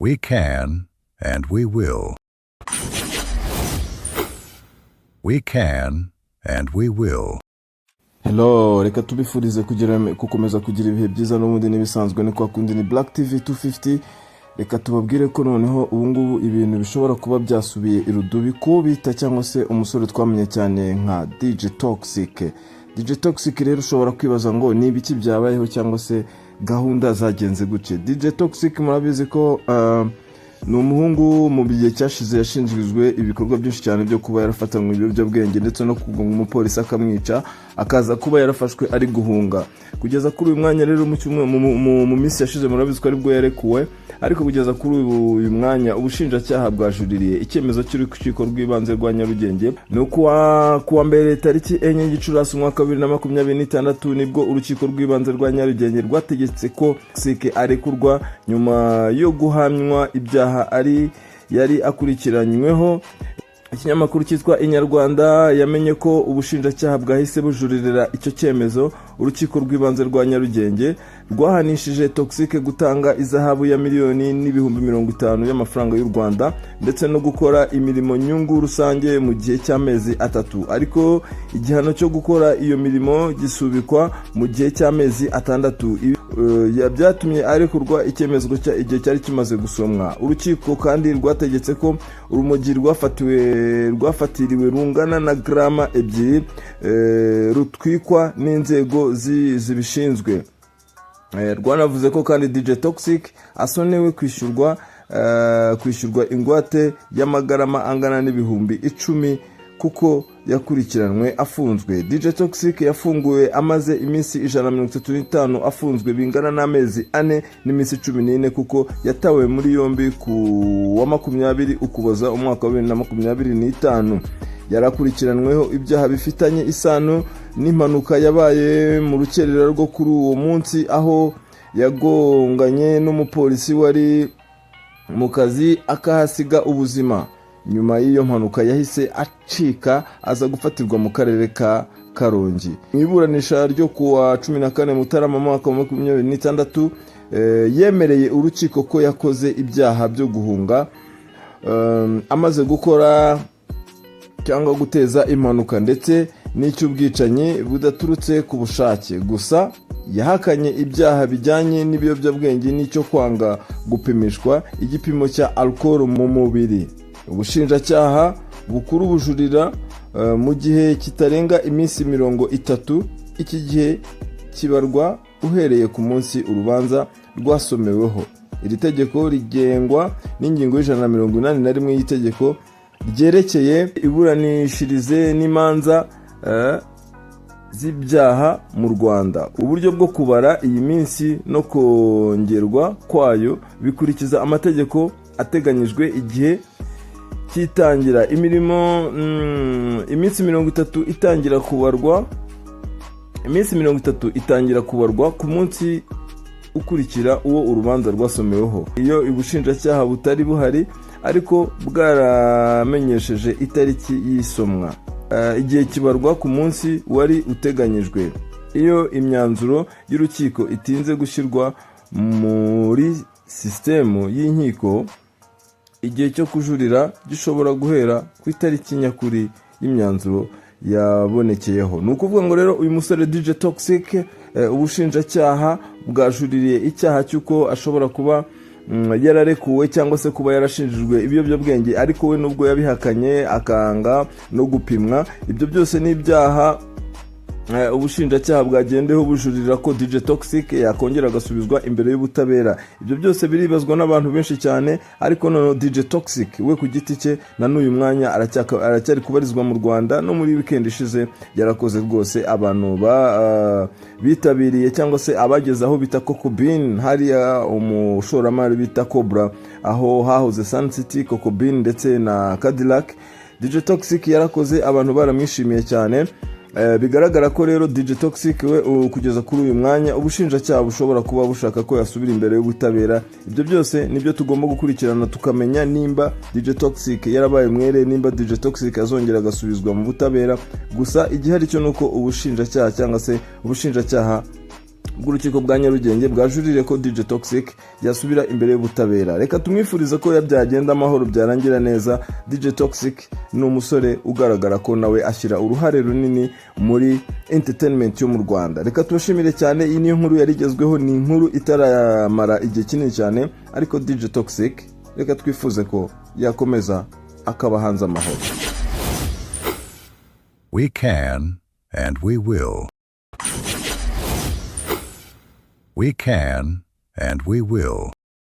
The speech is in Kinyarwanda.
We can and we will. We can and we will. Hello, reka tubifurize gukomeza kugira ibihe byiza n'ubundi nibisanzwe ni kwa kundi ni Black TV 250. Reka tubabwire ko noneho ubungubu ibintu bishobora kuba byasubiye irudubi ko bita cyangwa se umusore twamenye cyane nka DJ Toxic. DJ Toxic rero ushobora kwibaza ngo ni ibiki byabayeho cyangwa se gahunda zagenze guce. DJ Toxic murabizi ko ni umuhungu mu bihe cyashize yashinjijwe ibikorwa byinshi cyane byo kuba yarafatanywe ibiyobyabwenge ndetse no kugonga umupolisi akamwica, akaza kuba yarafashwe ari guhunga. Kugeza kuri uyu mwanya rero mu minsi yashize murabizi ko aribwo yarekuwe, ariko kugeza kuri uyu mwanya ubushinjacyaha bwajuririye icyemezo cy'urukiko rw'ibanze rwa Nyarugenge. Ni kuwa mbere tariki 4 Gicurasi umwaka 2026 nibwo urukiko rw'ibanze rwa Nyarugenge rwategetse ko Sike arekurwa nyuma yo guhamywa ibyaha yari akurikiranyweho. Ikinyamakuru cyitwa Inyarwanda yamenye ko ubushinjacyaha bwahise bujuririra icyo cyemezo. Urukiko rw'ibanze rwa Nyarugenge rwahanishije Toxic gutanga izahabu ya miliyoni n'ibihumbi 50 y'amafaranga y'u Rwanda ndetse no gukora imirimo nyungu rusange mu gihe cy'amezi 3, ariko igihano cyo gukora iyo mirimo gisubikwa mu gihe cy'amezi 6. Byatumye arekurwa icyemezo igihe cyari kimaze gusomwa. Urukiko kandi rwategetse ko urumogi rwafatiriwe rungana na grama 2 rutwikwa n'inzego zibishinzwe. Rwanavuze ko kandi DJ Toxic asonewe kwishyurwa ingwate y'amagarama angana n'ibihumbi 10 kuko yakurikiranwe afunzwe. DJ Toxic yafunguwe amaze iminsi 135 afunzwe bingana n'amezi 4 n'iminsi 14 kuko yatawe muri yombi ku wa 20 Ukuboza umwaka wa 2025. Yarakurikiranweho ibyaha bifitanye isano n'impanuka yabaye mu rukerera rwo kuri uwo munsi, aho yagonganye n'umupolisi wari mu kazi akahasiga ubuzima. Nyuma y'iyo mpanuka yahise acika aza gufatirwa mu karere ka Karongi. Mu iburanisha ryo kuwa 14 Mutarama mwaka wa 2026 yemereye urukiko ko yakoze ibyaha byo guhunga amaze gukora cyangwa guteza impanuka ndetse n'icy'ubwicanyi budaturutse ku bushake. Gusa yahakanye ibyaha bijyanye n'ibiyobyabwenge n'icyo kwanga gupimishwa igipimo cya alcohol mu mubiri. Ubushinjacyaha bukuru bujurira mu gihe kitarenga iminsi 30. Iki gihe kibarwa uhereye ku munsi urubanza rwasomeweho. Iri tegeko rigengwa n'ingingo y'181 y'itegeko ryerekeye iburanishirize n'imanza z'ibyaha mu Rwanda. Uburyo bwo kubara iyi minsi no kongerwa kwayo bikurikiza amategeko ateganyijwe igihe kitangira imirimo. Iminsi 30 itangira kubarwa ku munsi ukurikira uwo urubanza rwasomeweho. Iyo ubushinjacyaha butari buhari ariko bwaramenyesheje itariki y'isomwa, igihe kibarwa ku munsi wari uteganyijwe. Iyo imyanzuro y'urukiko itinze gushyirwa muri sisitemu y'inkiko, igihe cyo kujurira gishobora guhera ku itariki nyakuri y'imyanzuro yabonekeyeho. Ni ukuvuga ngo rero uyu musore DJ Toxic ubushinjacyaha bwajuririye icyaha cy'uko ashobora kuba yararekuwe cyangwa se kuba yarashinjijwe ibiyobyabwenge, ariko we nubwo yabihakanye akanga no gupimwa. Ibyo byose ni ibyaha ubushinjacyaha bwagendeho bujurira ko DJ Toxic yakongera agasubizwa imbere y'ubutabera. Ibyo byose biribazwa n'abantu benshi cyane, ariko none DJ Toxic we ku giti cye na n'uyu mwanya aracyari kubarizwa mu Rwanda. No muri weekend ishize yarakoze rwose abantu bitabiriye cyangwa se abageze aho bita Coco Bean, hariya umushoramari bita Cobra, aho hahoze Sun City, Coco Bean ndetse na Cadillac. DJ Toxic yarakoze, abantu baramwishimiye cyane. Bigaragara ko rero DJ Toxic we kugeza kuri uyu mwanya ubushinjacyaha bushobora kuba bushaka ko yasubira imbere y'ubutabera. Ibyo byose nibyo tugomba gukurikirana tukamenya nimba DJ Toxic yarabaye mwere, nimba DJ Toxic azongera agasubizwa mu butabera. Gusa igihari cyo nuko ubushinjacyaha cyangwa se ubushinjacyaha bw'urukiko bwa Nyarugenge bwajurire ko DJ Toxic yasubira imbere y'ubutabera. Reka tumwifurize ko byagenda amahoro byarangira neza. DJ Toxic ni umusore ugaragara ko nawe ashyira uruhare runini muri entertainment yo mu Rwanda. Reka tubashimire cyane, iyi ni inkuru yarigezweho, ni inkuru itaramara igihe kinini cyane, ariko DJ Toxic reka twifuze ko yakomeza akaba hanze amahoro. We can and we will. We can and we will.